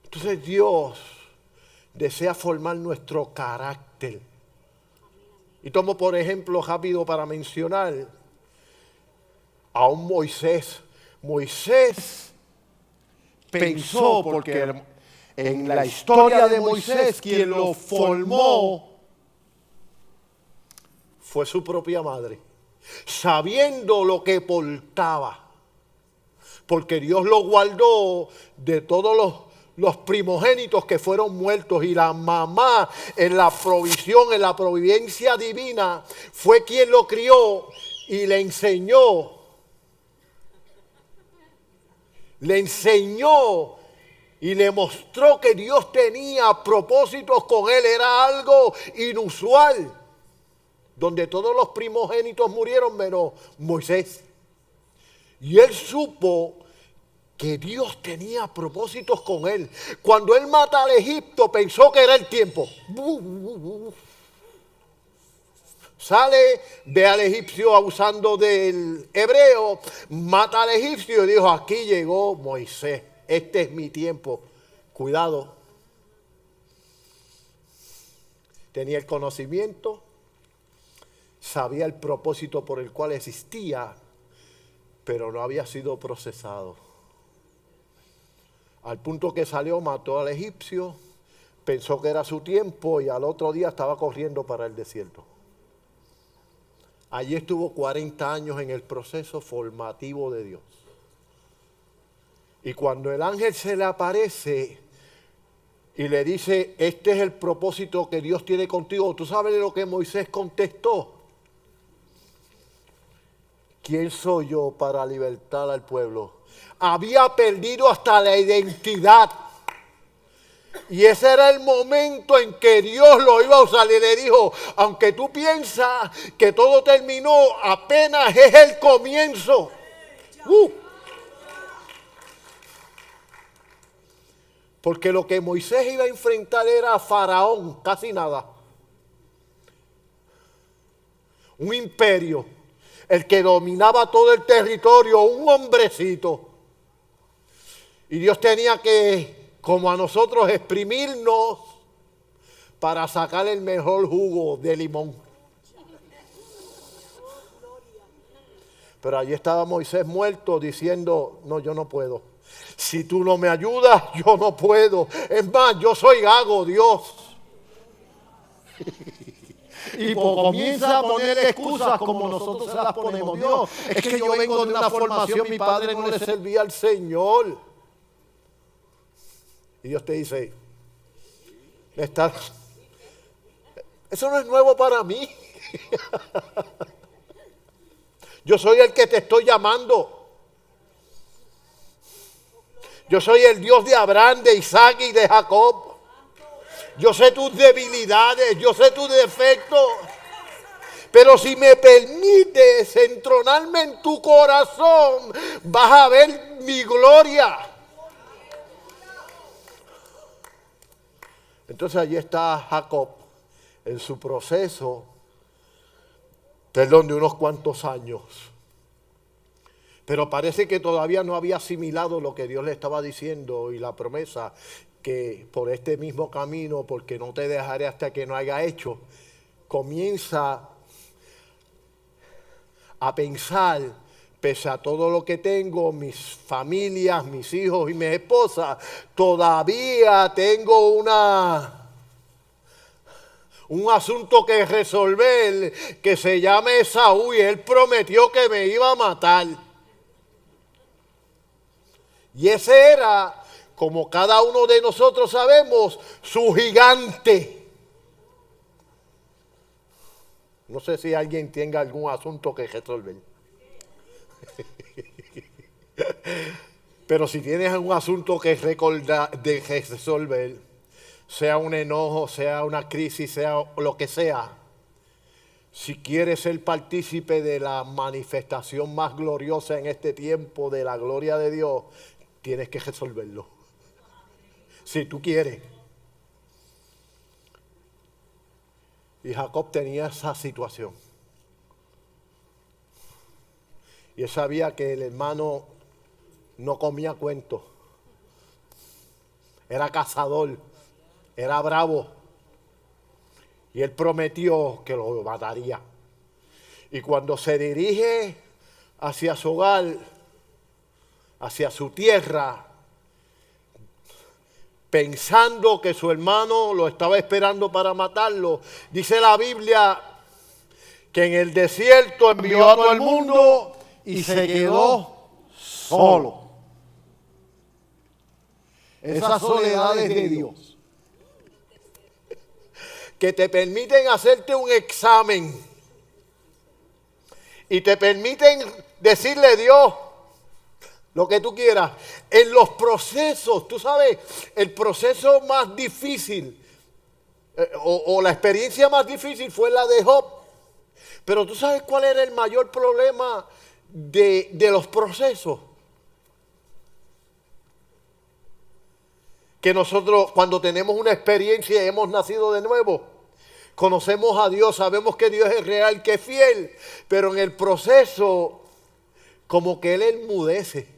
A: Entonces Dios desea formar nuestro carácter. Y tomo por ejemplo rápido para mencionar a un Moisés. Moisés pensó, porque en la historia de Moisés quien lo formó fue su propia madre, sabiendo lo que portaba, porque Dios lo guardó de todos los primogénitos que fueron muertos, y la mamá en la provisión, en la providencia divina, fue quien lo crió y le enseñó y le mostró que Dios tenía propósitos con él. Era algo inusual, donde todos los primogénitos murieron menos Moisés. Y él supo que Dios tenía propósitos con él. Cuando él mata al Egipto, pensó que era el tiempo. Sale, ve al egipcio abusando del hebreo, mata al egipcio y dijo: aquí llegó Moisés, este es mi tiempo. Cuidado. Tenía el conocimiento, sabía el propósito por el cual existía, pero no había sido procesado. Al punto que salió, mató al egipcio, pensó que era su tiempo y al otro día estaba corriendo para el desierto. Allí estuvo 40 años en el proceso formativo de Dios. Y cuando el ángel se le aparece y le dice, este es el propósito que Dios tiene contigo, ¿tú sabes lo que Moisés contestó? ¿Quién soy yo para libertar al pueblo? Había perdido hasta la identidad. Y ese era el momento en que Dios lo iba a usar y le dijo, aunque tú piensas que todo terminó, apenas es el comienzo. Porque lo que Moisés iba a enfrentar era a Faraón, casi nada. Un imperio, el que dominaba todo el territorio, un hombrecito. Y Dios tenía que, como a nosotros, exprimirnos para sacar el mejor jugo de limón. Pero allí estaba Moisés muerto diciendo, no, yo no puedo. Si tú no me ayudas, yo no puedo. Es más, yo soy gago, Dios. Y comienza a poner excusas como nosotros se las ponemos. Dios, es que yo vengo de una formación, mi padre no le servía al Señor. Y Dios te dice, eso no es nuevo para mí. Yo soy el que te estoy llamando. Yo soy el Dios de Abraham, de Isaac y de Jacob. Yo sé tus debilidades, yo sé tus defectos. Pero si me permites entronarme en tu corazón, vas a ver mi gloria. Entonces allí está Jacob en su proceso, de unos cuantos años. Pero parece que todavía no había asimilado lo que Dios le estaba diciendo y la promesa que por este mismo camino, porque no te dejaré hasta que no haya hecho, comienza a pensar, pese a todo lo que tengo, mis familias, mis hijos y mi esposa, todavía tengo un asunto que resolver que se llama Esaú y él prometió que me iba a matar. Y ese era, como cada uno de nosotros sabemos, su gigante. No sé si alguien tenga algún asunto que resolver. Pero si tienes algún asunto que resolver, sea un enojo, sea una crisis, sea lo que sea, si quieres ser partícipe de la manifestación más gloriosa en este tiempo de la gloria de Dios, tienes que resolverlo. Si tú quieres. Y Jacob tenía esa situación. Y él sabía que el hermano no comía cuentos. Era cazador. Era bravo. Y él prometió que lo mataría. Y cuando se dirige hacia su hogar, hacia su tierra, pensando que su hermano lo estaba esperando para matarlo, dice la Biblia que en el desierto envió a todo el mundo y se quedó solo. Esa soledad es de Dios, que te permiten hacerte un examen y te permiten decirle a Dios lo que tú quieras. En los procesos, tú sabes, el proceso más difícil o la experiencia más difícil fue la de Job. Pero tú sabes cuál era el mayor problema de los procesos. Que nosotros cuando tenemos una experiencia y hemos nacido de nuevo, conocemos a Dios, sabemos que Dios es real, que es fiel, pero en el proceso como que Él enmudece.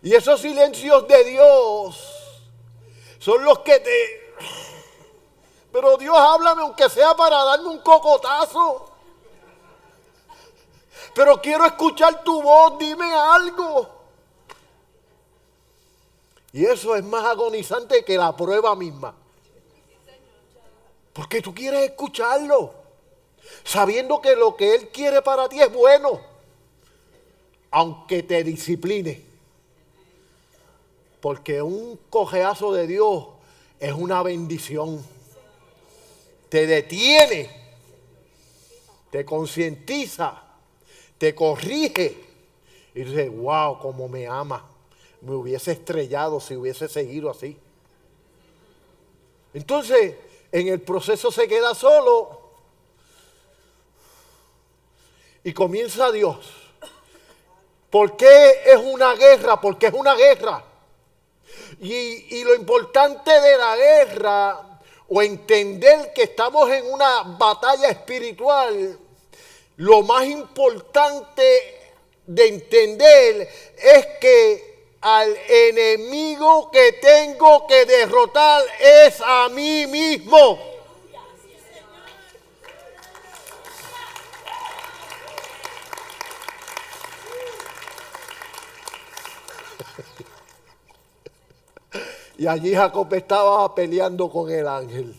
A: Y esos silencios de Dios son los que Pero Dios, háblame aunque sea para darme un cocotazo. Pero quiero escuchar tu voz, dime algo. Y eso es más agonizante que la prueba misma. Porque tú quieres escucharlo, sabiendo que lo que Él quiere para ti es bueno. aunque te discipline. Porque un cojeazo de Dios es una bendición. Te detiene, te concientiza, te corrige. Y dices, wow, cómo me ama. Me hubiese estrellado si hubiese seguido así. Entonces, en el proceso se queda solo y comienza Dios. ¿Por qué es una guerra? Porque es una guerra. Y lo importante de la guerra, o entender que estamos en una batalla espiritual, lo más importante de entender es que al enemigo que tengo que derrotar es a mí mismo. Y allí Jacob estaba peleando con el ángel.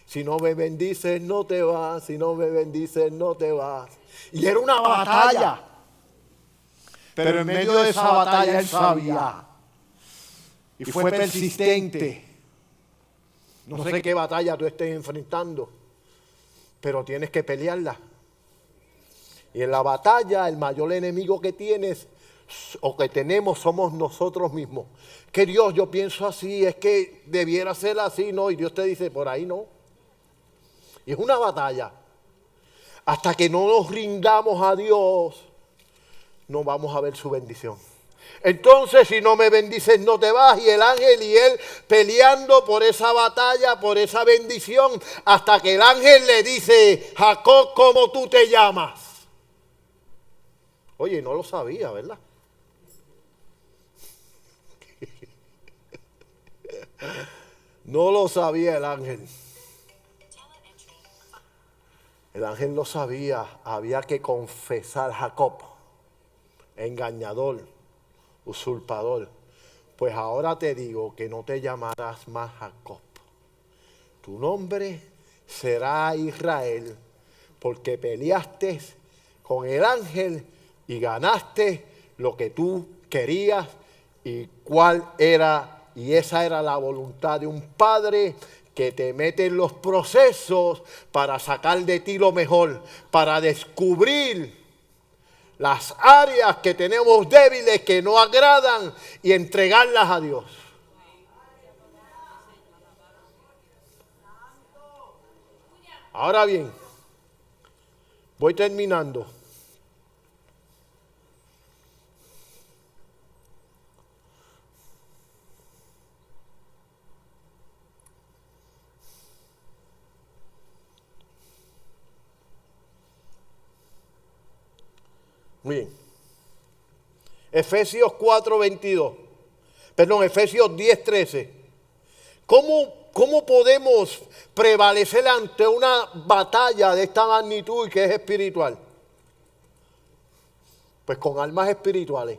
A: Si no me bendices, no te vas. Si no me bendices, no te vas. Y era una batalla. Pero en medio de esa batalla él sabía. Y fue persistente. No sé qué batalla tú estés enfrentando, pero tienes que pelearla. Y en la batalla el mayor enemigo que tienes o que tenemos somos nosotros mismos. Que Dios, yo pienso así, es que debiera ser así, no. Y Dios te dice, por ahí no. Y es una batalla. Hasta que no nos rindamos a Dios, no vamos a ver su bendición. Entonces, si no me bendices, no te vas. Y el ángel y él peleando por esa batalla, por esa bendición, hasta que el ángel le dice, Jacob, ¿cómo tú te llamas? Oye, no lo sabía, ¿verdad? No lo sabía el ángel. El ángel lo sabía. Había que confesar Jacob, engañador, usurpador. Pues ahora te digo que no te llamarás más Jacob. Tu nombre será Israel, porque peleaste con el ángel y ganaste lo que tú querías y cuál era. Y esa era la voluntad de un padre que te mete en los procesos para sacar de ti lo mejor, para descubrir las áreas que tenemos débiles, que no agradan, y entregarlas a Dios. Ahora bien, voy terminando. Muy bien. Efesios 4:22. Perdón, Efesios 10:13. ¿Cómo podemos prevalecer ante una batalla de esta magnitud y que es espiritual? Pues con armas espirituales.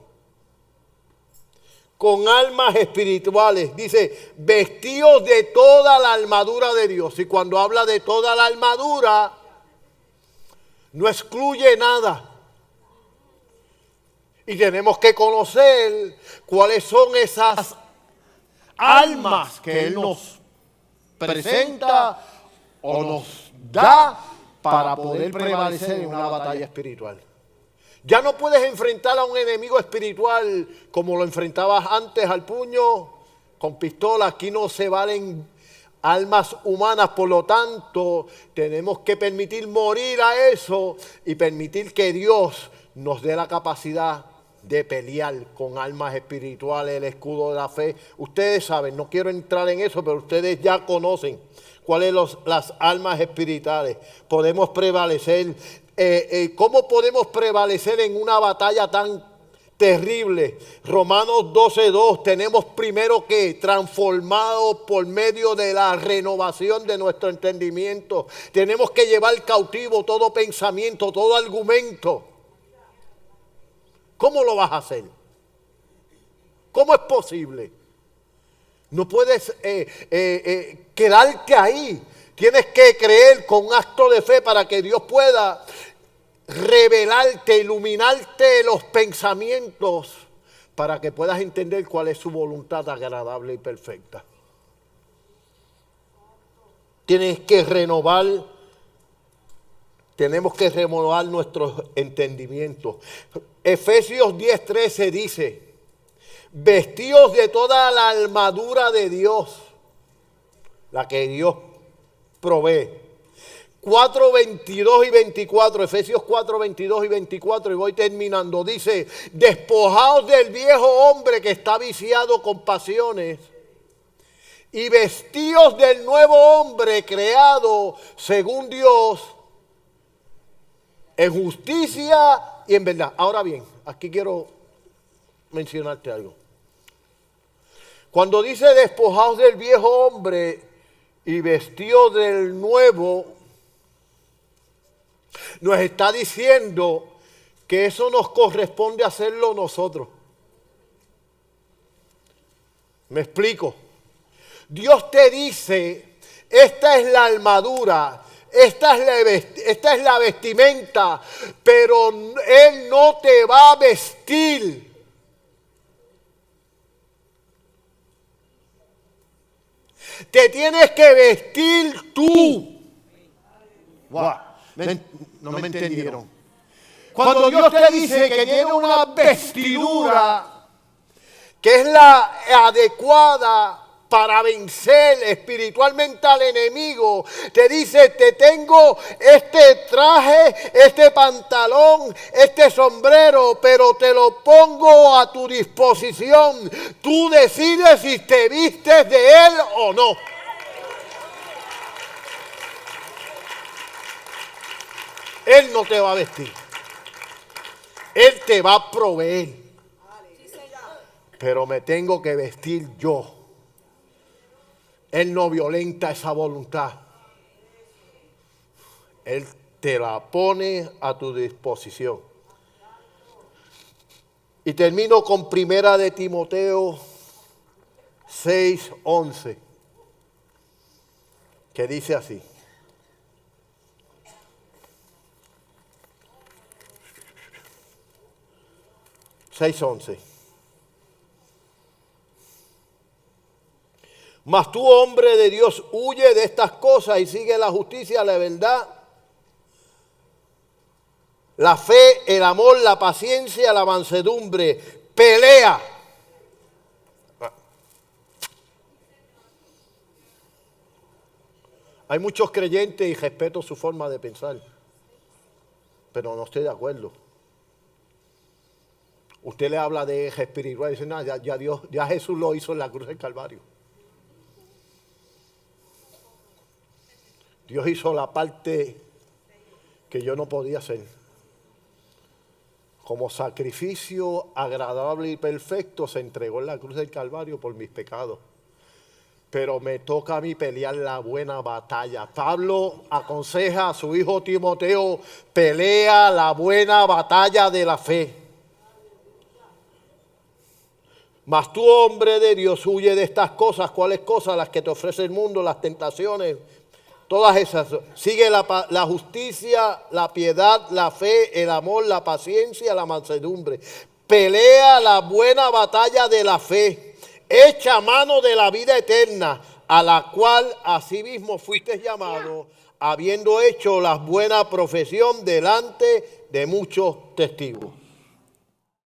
A: Con armas espirituales. Dice, vestidos de toda la armadura de Dios. Y cuando habla de toda la armadura, no excluye nada. Y tenemos que conocer cuáles son esas armas que Él nos presenta o nos da para poder prevalecer en una batalla espiritual. Ya no puedes enfrentar a un enemigo espiritual como lo enfrentabas antes al puño, con pistola. Aquí no se valen armas humanas, por lo tanto tenemos que permitir morir a eso y permitir que Dios nos dé la capacidad de pelear con armas espirituales, el escudo de la fe. Ustedes saben, no quiero entrar en eso, pero ustedes ya conocen cuáles son las armas espirituales. Podemos prevalecer. ¿Cómo podemos prevalecer en una batalla tan terrible? Romanos 12:2, tenemos primero que transformados por medio de la renovación de nuestro entendimiento. Tenemos que llevar cautivo todo pensamiento, todo argumento. ¿Cómo lo vas a hacer? ¿Cómo es posible? No puedes quedarte ahí. Tienes que creer con un acto de fe para que Dios pueda revelarte, iluminarte los pensamientos para que puedas entender cuál es su voluntad agradable y perfecta. Tenemos que renovar nuestros entendimientos. Efesios 10:13 dice, vestidos de toda la armadura de Dios, la que Dios provee. 4:22 y 24, Efesios 4:22 y 24, y voy terminando, dice, despojaos del viejo hombre que está viciado con pasiones y vestíos del nuevo hombre creado según Dios en justicia y en verdad. Ahora bien, aquí quiero mencionarte algo. Cuando dice despojaos del viejo hombre y vestíos del nuevo, nos está diciendo que eso nos corresponde hacerlo nosotros. Me explico. Dios te dice, esta es la armadura, esta es la vestimenta, pero Él no te va a vestir. Te tienes que vestir tú. Wow. No me entendieron. Cuando Dios te dice que tiene una vestidura que es la adecuada para vencer espiritualmente al enemigo, te dice, te tengo este traje, este pantalón, este sombrero, pero te lo pongo a tu disposición. Tú decides si te vistes de él o no. Él no te va a vestir. Él te va a proveer. Pero me tengo que vestir yo. Él no violenta esa voluntad. Él te la pone a tu disposición. Y termino con Primera de Timoteo 6:11, que dice así. Mas tú, hombre de Dios, huye de estas cosas y sigue la justicia, la verdad, la fe, el amor, la paciencia, la mansedumbre. Pelea. Hay muchos creyentes y respeto su forma de pensar, pero no estoy de acuerdo. Usted le habla de eje espiritual y dice, no, ya Jesús lo hizo en la cruz del Calvario. Dios hizo la parte que yo no podía hacer. Como sacrificio agradable y perfecto se entregó en la cruz del Calvario por mis pecados. Pero me toca a mí pelear la buena batalla. Pablo aconseja a su hijo Timoteo, pelea la buena batalla de la fe. Mas tú, hombre de Dios, huye de estas cosas. ¿Cuáles cosas? Las que te ofrece el mundo, las tentaciones, todas esas. Sigue la justicia, la piedad, la fe, el amor, la paciencia, la mansedumbre. Pelea la buena batalla de la fe. Echa mano de la vida eterna, a la cual asimismo fuiste llamado, habiendo hecho la buena profesión delante de muchos testigos.